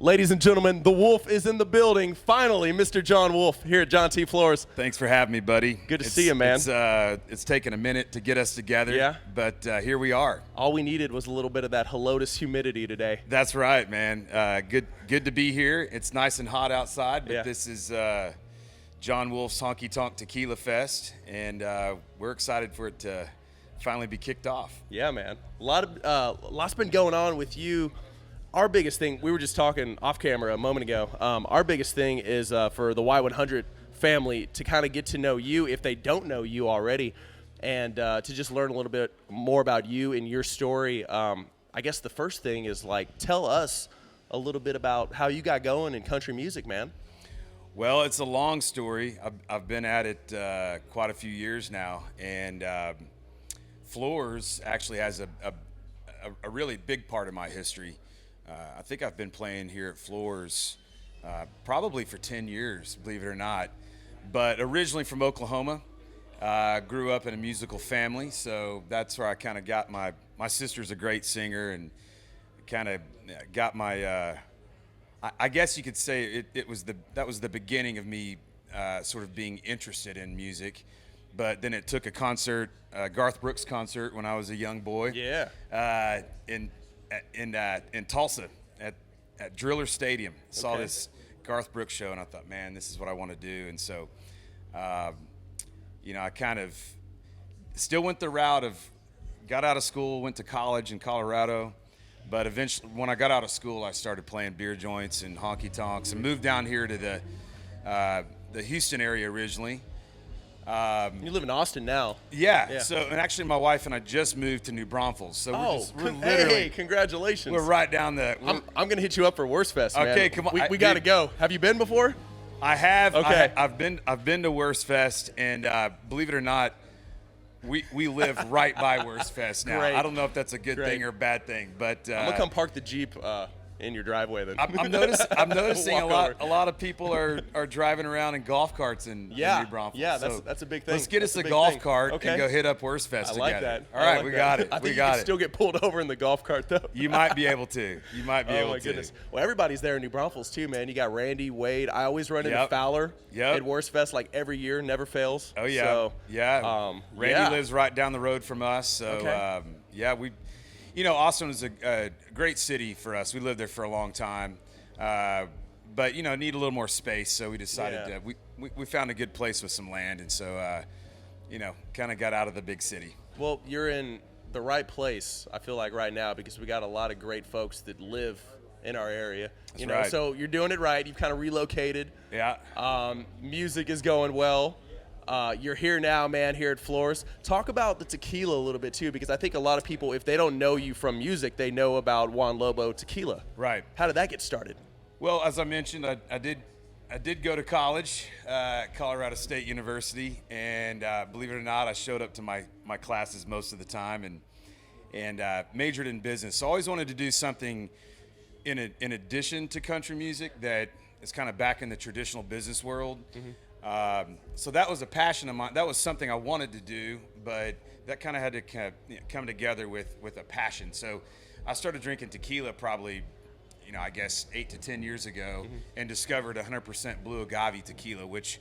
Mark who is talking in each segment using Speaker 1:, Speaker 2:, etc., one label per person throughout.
Speaker 1: Ladies and gentlemen, the Wolf is in the building. Finally, Mr. Jon Wolfe here at John T. Floors.
Speaker 2: Thanks for having me, buddy.
Speaker 1: Good to see you, man.
Speaker 2: It's taken a minute to get us together,
Speaker 1: yeah,
Speaker 2: but here we are.
Speaker 1: All we needed was a little bit of that Helotus humidity today.
Speaker 2: That's right, man. Good to be here. It's nice and hot outside, but This is Jon Wolfe's Honky Tonk Tequila Fest, and we're excited for it to finally be kicked off.
Speaker 1: Yeah, man. Lots been going on with you. Our biggest thing, we were just talking off camera a moment ago, our biggest thing is for the Y100 family to kind of get to know you if they don't know you already, and to just learn a little bit more about you and your story. I guess the first thing is, like, tell us a little bit about how you got going in country music, man.
Speaker 2: Well, it's a long story. I've been at it quite a few years now, and Floors actually has a really big part of my history. I think I've been playing here at Floors probably for 10 years, believe it or not. But originally from Oklahoma, grew up in a musical family, so that's where I kind of got my sister's a great singer, and kind of got my, I guess you could say that was the beginning of me sort of being interested in music. But then it took a concert, Garth Brooks concert when I was a young boy.
Speaker 1: Yeah.
Speaker 2: In Tulsa at Driller Stadium. Saw this Garth Brooks show, and I thought, man, this is what I want to do. And so, I kind of still went the route of, got out of school, went to college in Colorado, but eventually when I got out of school, I started playing beer joints and honky tonks and moved down here to the Houston area originally.
Speaker 1: You live in Austin now.
Speaker 2: Yeah. So, and actually, my wife and I just moved to New Braunfels. So we're literally,
Speaker 1: hey, congratulations.
Speaker 2: We're right down the.
Speaker 1: I'm gonna hit you up for Worst Fest, man.
Speaker 2: Okay, come on.
Speaker 1: We got to go. Have you been before?
Speaker 2: I have.
Speaker 1: Okay.
Speaker 2: I've been to Worst Fest, and believe it or not, we live right by Worst Fest now.
Speaker 1: Great.
Speaker 2: I don't know if that's a good thing or a bad thing, but
Speaker 1: I'm gonna come park the Jeep in your driveway then.
Speaker 2: I'm noticing a lot of people are driving around in golf carts in New Braunfels.
Speaker 1: Yeah, that's a big thing.
Speaker 2: Let's get us a golf cart and go hit up Worst Fest together.
Speaker 1: I like that.
Speaker 2: All right, we got it.
Speaker 1: I think you can still get pulled over in the golf cart though.
Speaker 2: You might be able to.
Speaker 1: Oh my goodness. Well, everybody's there in New Braunfels too, man. You got Randy, Wade. I always run into Fowler at Worst Fest like every year, never fails.
Speaker 2: Oh yeah.
Speaker 1: So,
Speaker 2: Randy lives right down the road from us. So Austin is a great city for us. We lived there for a long time, but need a little more space. So we decided we found a good place with some land, and so kind of got out of the big city.
Speaker 1: Well, you're in the right place, I feel like, right now, because we got a lot of great folks that live in our area.
Speaker 2: That's right.
Speaker 1: So you're doing it right. You've kind of relocated.
Speaker 2: Yeah.
Speaker 1: Music is going well. You're here now, man, here at Floors. Talk about the tequila a little bit, too, because I think a lot of people, if they don't know you from music, they know about Juan Lobo Tequila.
Speaker 2: Right.
Speaker 1: How did that get started?
Speaker 2: Well, as I mentioned, I did go to college, Colorado State University, and believe it or not, I showed up to my classes most of the time and majored in business. So I always wanted to do something in addition to country music that is kind of back in the traditional business world. Mm-hmm. So that was a passion of mine. That was something I wanted to do, but that kind of had to come together with a passion. So I started drinking tequila probably, I guess 8 to 10 years ago, and discovered 100% blue agave tequila, which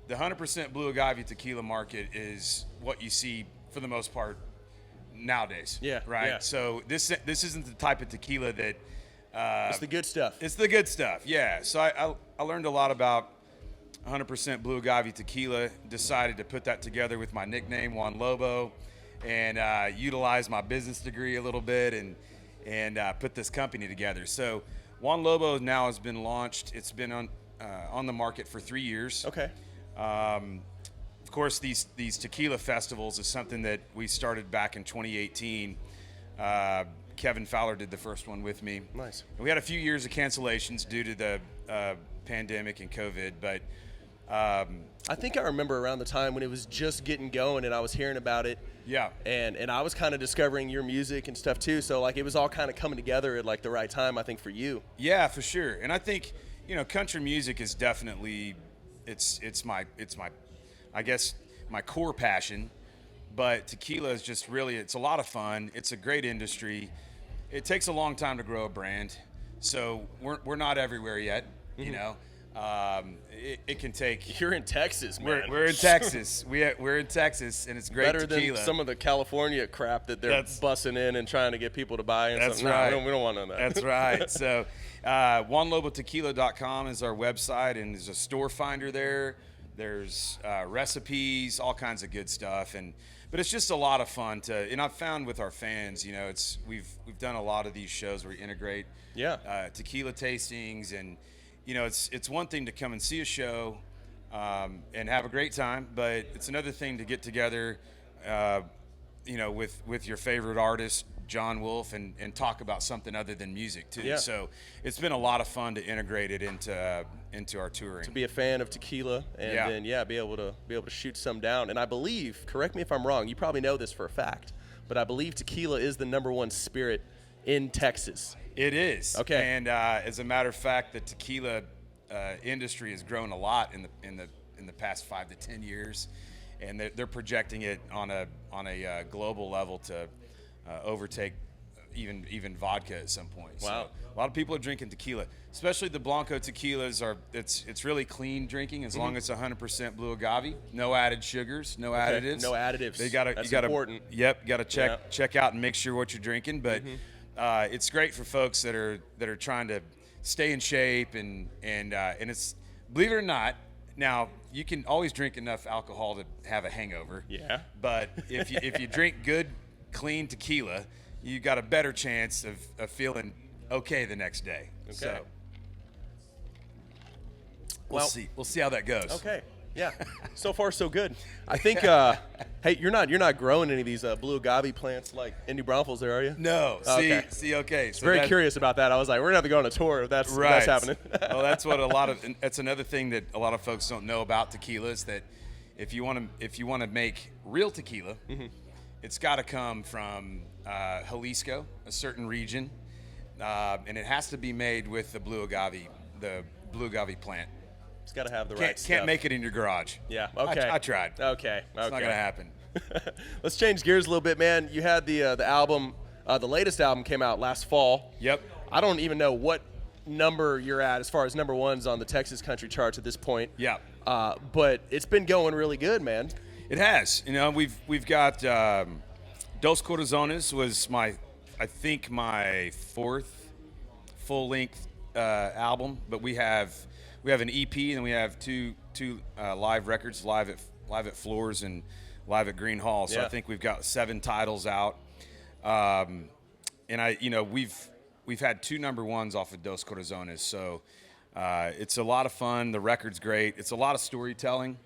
Speaker 2: the 100% blue agave tequila market is what you see for the most part nowadays.
Speaker 1: Yeah.
Speaker 2: Right.
Speaker 1: Yeah.
Speaker 2: So this isn't the type of tequila that.
Speaker 1: It's the good stuff.
Speaker 2: It's the good stuff. Yeah. So I learned a lot about 100% blue agave tequila, decided to put that together with my nickname, Juan Lobo, and utilize my business degree a little bit and put this company together. So Juan Lobo now has been launched. It's been on the market for 3 years.
Speaker 1: Okay.
Speaker 2: Of course, these tequila festivals is something that we started back in 2018. Kevin Fowler did the first one with me.
Speaker 1: Nice.
Speaker 2: And we had a few years of cancellations due to the pandemic and COVID, but
Speaker 1: I think I remember around the time when it was just getting going and I was hearing about it.
Speaker 2: Yeah.
Speaker 1: And I was kind of discovering your music and stuff too. So like it was all kind of coming together at like the right time, I think, for you.
Speaker 2: Yeah, for sure. And I think, country music is definitely it's my I guess my core passion. But tequila is just really, it's a lot of fun. It's a great industry. It takes a long time to grow a brand. So we're not everywhere yet, you know. It can take.
Speaker 1: You're in Texas, man.
Speaker 2: We're in Texas. We're in Texas, and it's great
Speaker 1: Better
Speaker 2: tequila.
Speaker 1: than some of the California crap that they're bussing in and trying to get people to buy. And
Speaker 2: That's
Speaker 1: something.
Speaker 2: right.
Speaker 1: No, we don't want none of that.
Speaker 2: That's right. So, JuanLoboTequila.com is our website, and there's a store finder there. There's recipes, all kinds of good stuff, but it's just a lot of fun to. And I've found with our fans, you know, we've done a lot of these shows where we integrate tequila tastings, and you know, it's one thing to come and see a show and have a great time, but it's another thing to get together, you know, with your favorite artist, Jon Wolfe, and talk about something other than music too.
Speaker 1: Yeah.
Speaker 2: So it's been a lot of fun to integrate it into our touring.
Speaker 1: To be a fan of tequila and then be able to shoot some down. And I believe, correct me if I'm wrong, you probably know this for a fact, but I believe tequila is the #1 spirit in Texas.
Speaker 2: It is.
Speaker 1: Okay.
Speaker 2: And as a matter of fact, the tequila industry has grown a lot in the past 5 to 10 years, and they're projecting it on a global level to overtake even vodka at some point.
Speaker 1: Wow.
Speaker 2: So a lot of people are drinking tequila, especially the Blanco tequilas. It's really clean drinking as long as it's 100% blue agave, no added sugars, no additives.
Speaker 1: No additives. That's important.
Speaker 2: Yep, got to check out and make sure what you're drinking. But it's great for folks that are trying to stay in shape and it's, believe it or not, now you can always drink enough alcohol to have a hangover.
Speaker 1: Yeah.
Speaker 2: But if you drink good, clean tequila, you got a better chance of feeling okay the next day.
Speaker 1: Okay.
Speaker 2: So
Speaker 1: Well,
Speaker 2: we'll see how that goes.
Speaker 1: Okay. Yeah. So far, so good. I think. Hey, you're not growing any of these blue agave plants like in New Braunfels, there, are you?
Speaker 2: No.
Speaker 1: Okay.
Speaker 2: Okay. So
Speaker 1: Very curious about that. I was like, we're gonna have to go on a tour if that's happening.
Speaker 2: Well, that's what that's another thing that a lot of folks don't know about tequila is that if you want to make real tequila, it's got to come from Jalisco, a certain region, and it has to be made with the blue agave plant.
Speaker 1: It's got to have the right stuff.
Speaker 2: Can't make it in your garage.
Speaker 1: Yeah. Okay.
Speaker 2: I tried.
Speaker 1: Okay.
Speaker 2: It's not gonna happen.
Speaker 1: Let's change gears a little bit, man. You had the album, the latest album came out last fall.
Speaker 2: Yep.
Speaker 1: I don't even know what number you're at as far as #1s on the Texas country charts at this point.
Speaker 2: Yeah.
Speaker 1: But it's been going really good, man.
Speaker 2: It has. You know, we've got Dos Corazones was I think my 4th full length album, but we have an EP and we have two live records, live at Floors and live at Green Hall. So I think we've got 7 titles out. And we've had 2 #1s off of Dos Corazones. So it's a lot of fun. The record's great. It's a lot of storytelling.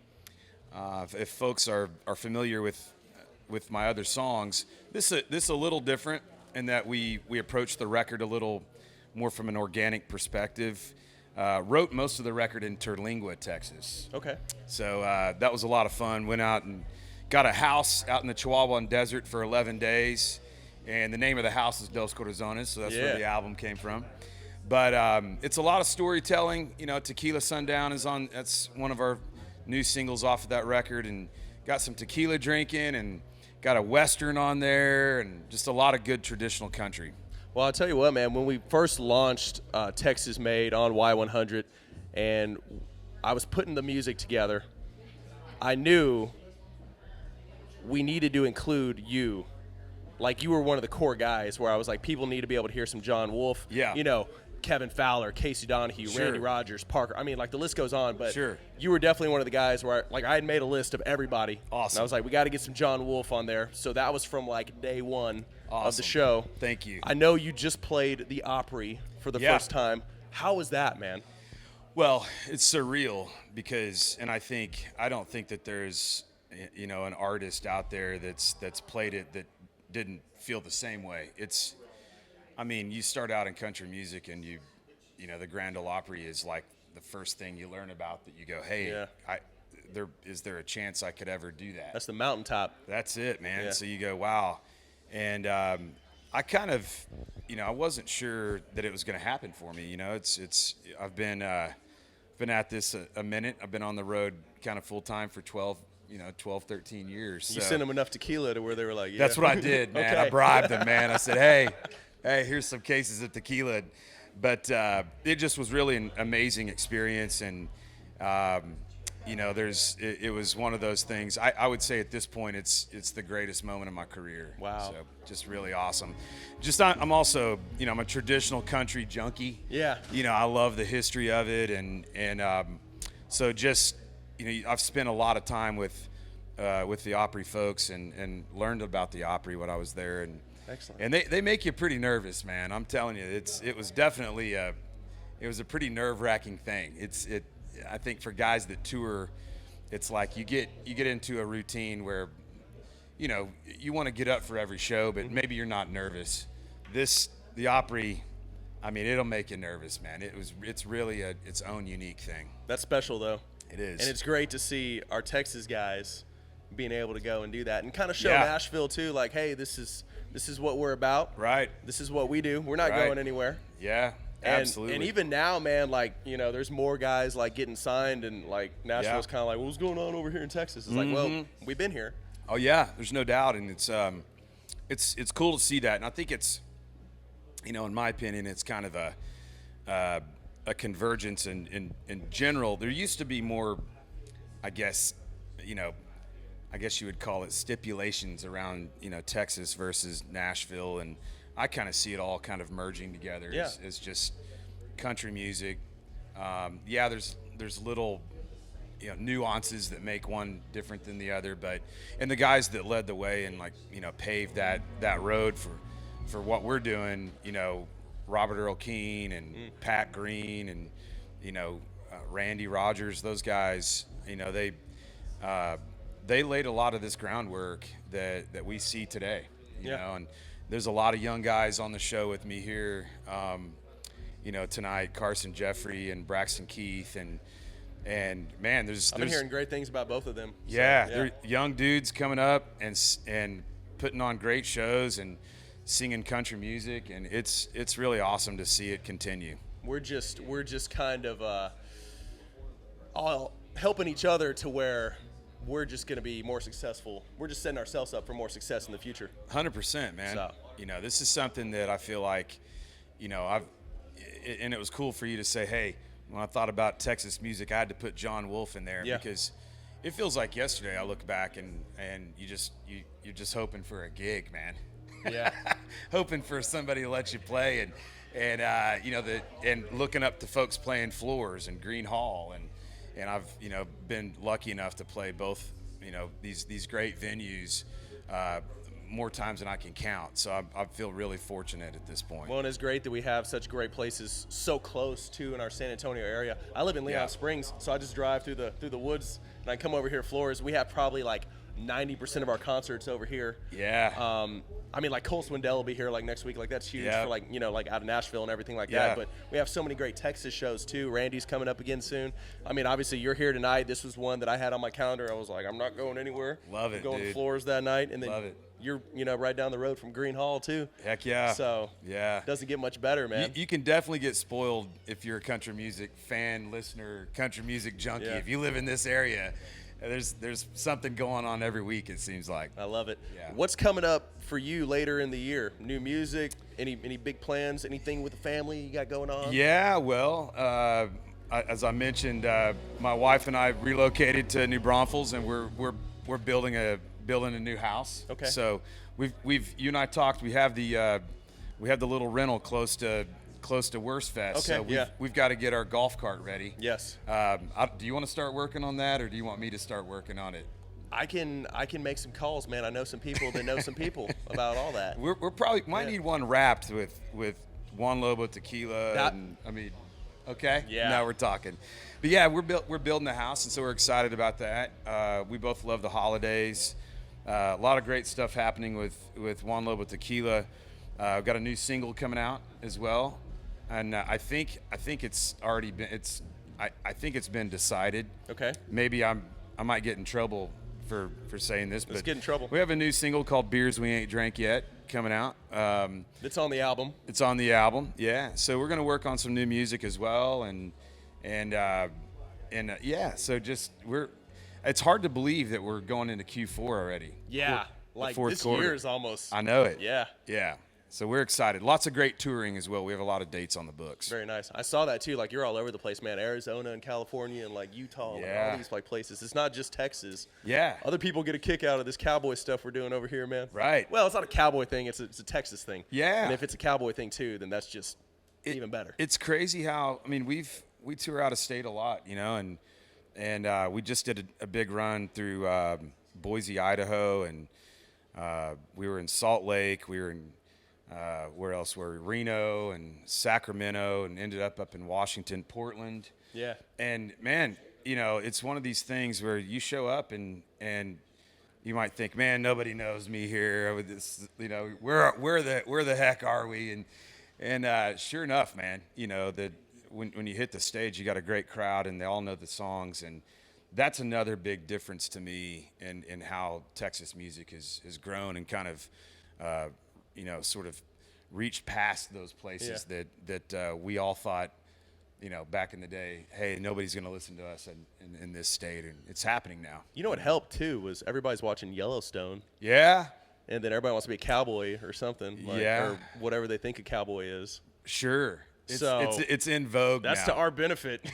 Speaker 2: If folks are familiar with my other songs, this a little different in that we approach the record a little more from an organic perspective. Wrote most of the record in Terlingua, Texas.
Speaker 1: Okay.
Speaker 2: So that was a lot of fun. Went out and got a house out in the Chihuahuan Desert for 11 days. And the name of the house is Dos Corazones, so that's where the album came from. But it's a lot of storytelling. You know, Tequila Sundown that's one of our new singles off of that record. And got some tequila drinking and got a Western on there and just a lot of good traditional country.
Speaker 1: Well, I'll tell you what, man, when we first launched Texas Made on Y100 and I was putting the music together, I knew we needed to include you. Like, you were one of the core guys where I was like, people need to be able to hear some Jon Wolfe.
Speaker 2: Yeah.
Speaker 1: You know, Kevin Fowler, Casey Donahue,
Speaker 2: Sure.
Speaker 1: Randy Rogers, Parker. I mean, like, the list goes on, but
Speaker 2: Sure.
Speaker 1: you were definitely one of the guys where, I had made a list of everybody.
Speaker 2: Awesome.
Speaker 1: And I was like, we got to get some Jon Wolfe on there. So that was from, like, day one of the show.
Speaker 2: Thank you.
Speaker 1: I know you just played the Opry for the first time. How was that, man?
Speaker 2: Well, it's surreal because, and I don't think that there's, you know, an artist out there that's played it that didn't feel the same way. I mean, you start out in country music and you know, the Grand Ole Opry is like the first thing you learn about that you go, hey, is there a chance I could ever do that?
Speaker 1: That's the mountaintop.
Speaker 2: That's it, man.
Speaker 1: Yeah.
Speaker 2: So you go, wow. And I kind of, you know, I wasn't sure that it was going to happen for me. You know, I've been at this a minute. I've been on the road kind of full time for 12, 13 years.
Speaker 1: You
Speaker 2: so
Speaker 1: sent them enough tequila to where they were like, yeah.
Speaker 2: That's what I did, man.
Speaker 1: Okay.
Speaker 2: I bribed them, man. I said, hey, here's some cases of tequila. but it just was really an amazing experience, and it was one of those things. I would say at this point, it's the greatest moment of my career.
Speaker 1: Wow.
Speaker 2: So just really awesome. I'm also, I'm a traditional country junkie.
Speaker 1: Yeah.
Speaker 2: I love the history of it, and so just, I've spent a lot of time with the Opry folks and learned about the Opry when I was there, and
Speaker 1: Excellent.
Speaker 2: And they make you pretty nervous, man. I'm telling you, it was definitely a pretty nerve-wracking thing. I think for guys that tour, it's like you get into a routine where, you want to get up for every show, but maybe you're not nervous. The Opry, I mean, it'll make you nervous, man. It's really its own unique thing.
Speaker 1: That's special, though.
Speaker 2: It is.
Speaker 1: And it's great to see our Texas guys being able to go and do that and kind of show
Speaker 2: Yeah.
Speaker 1: Nashville too, like, hey, this is what we're about.
Speaker 2: Right.
Speaker 1: This is what we do. We're not
Speaker 2: Right.
Speaker 1: going anywhere.
Speaker 2: Yeah,
Speaker 1: And,
Speaker 2: absolutely.
Speaker 1: And even now, man, like, there's more guys like getting signed, and like Nashville's
Speaker 2: Yeah.
Speaker 1: kind of like, what's going on over here in Texas? It's like, well, we've been here.
Speaker 2: Oh yeah, there's no doubt, and it's cool to see that, and I think it's, in my opinion, it's kind of a convergence in general. There used to be more, I guess you would call it stipulations around, Texas versus Nashville, and I kind of see it all kind of merging together
Speaker 1: Yeah.
Speaker 2: as just country music. There's little, nuances that make one different than the other, and the guys that led the way and paved that road for what we're doing, Robert Earl Keen and Pat Green and Randy Rogers, those guys, they laid a lot of this groundwork that we see today, you know, and there's a lot of young guys on the show with me here, tonight, Carson Jeffrey and Braxton Keith, and man,
Speaker 1: I've been hearing great things about both of them.
Speaker 2: They're young dudes coming up and putting on great shows and singing country music, and it's really awesome to see it continue.
Speaker 1: We're just kind of all helping each other to where we're just going to be more successful. We're just setting ourselves up for more success in the future.
Speaker 2: 100%, man.
Speaker 1: So.
Speaker 2: This is something that I feel like, and it was cool for you to say, hey, when I thought about Texas music, I had to put Jon Wolfe in there because it feels like yesterday I look back and you're just hoping for a gig, man.
Speaker 1: Yeah.
Speaker 2: Hoping for somebody to let you play and looking up to folks playing floors and Green Hall and I've been lucky enough to play both these great venues more times than I can count, so I feel really fortunate at this point.
Speaker 1: Well, and it's great that we have such great places so close to in our San Antonio area. I live in Leon Springs, so I just drive through the woods and I come over here Flores. We have probably like 90% of our concerts over here.
Speaker 2: Yeah.
Speaker 1: I mean, like Cole Swindell will be here like next week. Like that's huge for like out of Nashville and everything like
Speaker 2: Yeah.
Speaker 1: that. But we have so many great Texas shows too. Randy's coming up again soon. I mean, obviously you're here tonight. This was one that I had on my calendar. I was like, I'm not going anywhere.
Speaker 2: Love it,
Speaker 1: I'm going
Speaker 2: dude.
Speaker 1: to Floors that night, and then
Speaker 2: Love it.
Speaker 1: you're right down the road from Green Hall too.
Speaker 2: Heck yeah.
Speaker 1: So
Speaker 2: yeah,
Speaker 1: doesn't get much better, man.
Speaker 2: You can definitely get spoiled if you're a country music fan, listener, country music junkie.
Speaker 1: Yeah.
Speaker 2: If you live in this area, there's something going on every week, it seems like.
Speaker 1: I love it.
Speaker 2: Yeah.
Speaker 1: What's coming up for you later in the year? New music? Any big plans? Anything with the family you got going on?
Speaker 2: Yeah, well, as I mentioned, my wife and I relocated to New Braunfels, and we're building a new house.
Speaker 1: Okay.
Speaker 2: So you and I talked. We have the little rental close to Wurstfest.
Speaker 1: Okay,
Speaker 2: So we've got to get our golf cart ready.
Speaker 1: Yes.
Speaker 2: Do you want to start working on that, or do you want me to start working on it?
Speaker 1: I can make some calls, man. I know some people that know some people about all that.
Speaker 2: We're probably might need one wrapped with Juan Lobo tequila. Okay.
Speaker 1: Yeah.
Speaker 2: Now we're talking. But yeah, we're building a house, and so we're excited about that. We both love the holidays. A lot of great stuff happening with Juan Lobo tequila. We've got a new single coming out as well, and I think it's already been I think it's been decided.
Speaker 1: Okay.
Speaker 2: Maybe I might get in trouble for saying this,
Speaker 1: Let's
Speaker 2: but
Speaker 1: get in trouble.
Speaker 2: we have a new single called "Beers We Ain't Drank Yet" coming out.
Speaker 1: It's on the album.
Speaker 2: It's on the album, yeah. So we're gonna work on some new music as well, and so just it's hard to believe that we're going into Q4 already.
Speaker 1: Yeah. Like
Speaker 2: fourth
Speaker 1: this
Speaker 2: quarter.
Speaker 1: year is almost.
Speaker 2: I know it.
Speaker 1: Yeah.
Speaker 2: Yeah. So we're excited. Lots of great touring as well. We have a lot of dates on the books.
Speaker 1: Very nice. I saw that too. Like you're all over the place, man. Arizona and California and like Utah and all these like places. It's not just Texas.
Speaker 2: Yeah.
Speaker 1: Other people get a kick out of this cowboy stuff we're doing over here, man.
Speaker 2: Right.
Speaker 1: Well, it's not a cowboy thing. It's a Texas thing.
Speaker 2: Yeah.
Speaker 1: And if it's a cowboy thing too, then that's just even better.
Speaker 2: It's crazy how, I mean, we tour out of state a lot, you know, and we just did a big run through Boise, Idaho, and we were in Salt Lake. We were in where else were we? Reno and Sacramento, and ended up in Washington, Portland.
Speaker 1: Yeah.
Speaker 2: And man, you know, it's one of these things where you show up and you might think, man, nobody knows me here. With this, you know, where the heck are we? And sure enough, man, you know that when you hit the stage, you got a great crowd and they all know the songs, and that's another big difference to me in how Texas music has grown and kind of you know, sort of reached past those places that we all thought, you know, back in the day, hey, nobody's going to listen to us in this state, and it's happening now.
Speaker 1: You know what helped too was everybody's watching Yellowstone.
Speaker 2: Yeah.
Speaker 1: And then everybody wants to be a cowboy or something, like, or whatever they think a cowboy is.
Speaker 2: Sure.
Speaker 1: So
Speaker 2: it's in vogue
Speaker 1: that's
Speaker 2: now.
Speaker 1: to our benefit.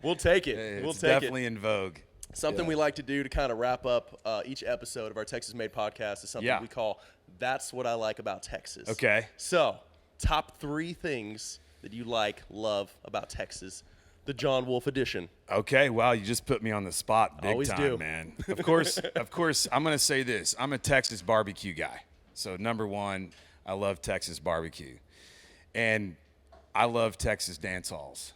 Speaker 1: We'll take it.
Speaker 2: It's definitely in vogue.
Speaker 1: Something we like to do to kind of wrap up each episode of our Texas Made podcast is something we call That's What I Like About Texas.
Speaker 2: Okay.
Speaker 1: So, top 3 things that you like, love about Texas, the Jon Wolfe edition.
Speaker 2: Okay, wow, you just put me on the spot big
Speaker 1: Always
Speaker 2: time,
Speaker 1: do.
Speaker 2: man. Of course, I'm going to say this. I'm a Texas barbecue guy. So, number 1, I love Texas barbecue. And I love Texas dance halls.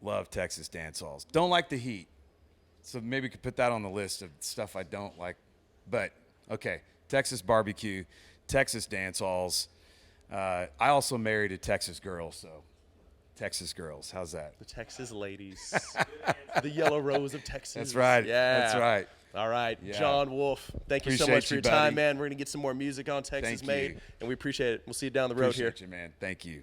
Speaker 2: Love Texas dance halls. Don't like the heat. So maybe we could put that on the list of stuff I don't like. But, okay, Texas barbecue, Texas dance halls. I also married a Texas girl, so Texas girls. How's that?
Speaker 1: The Texas ladies. The yellow rose of Texas.
Speaker 2: That's right.
Speaker 1: Yeah.
Speaker 2: That's right.
Speaker 1: All right.
Speaker 2: Yeah.
Speaker 1: Jon Wolfe, thank you so
Speaker 2: Appreciate
Speaker 1: much for
Speaker 2: you,
Speaker 1: your time,
Speaker 2: buddy.
Speaker 1: man. We're going to get some more music on Texas
Speaker 2: Thank
Speaker 1: Made,
Speaker 2: you.
Speaker 1: and we appreciate it. We'll see you down the road here.
Speaker 2: Appreciate you, man. Thank you.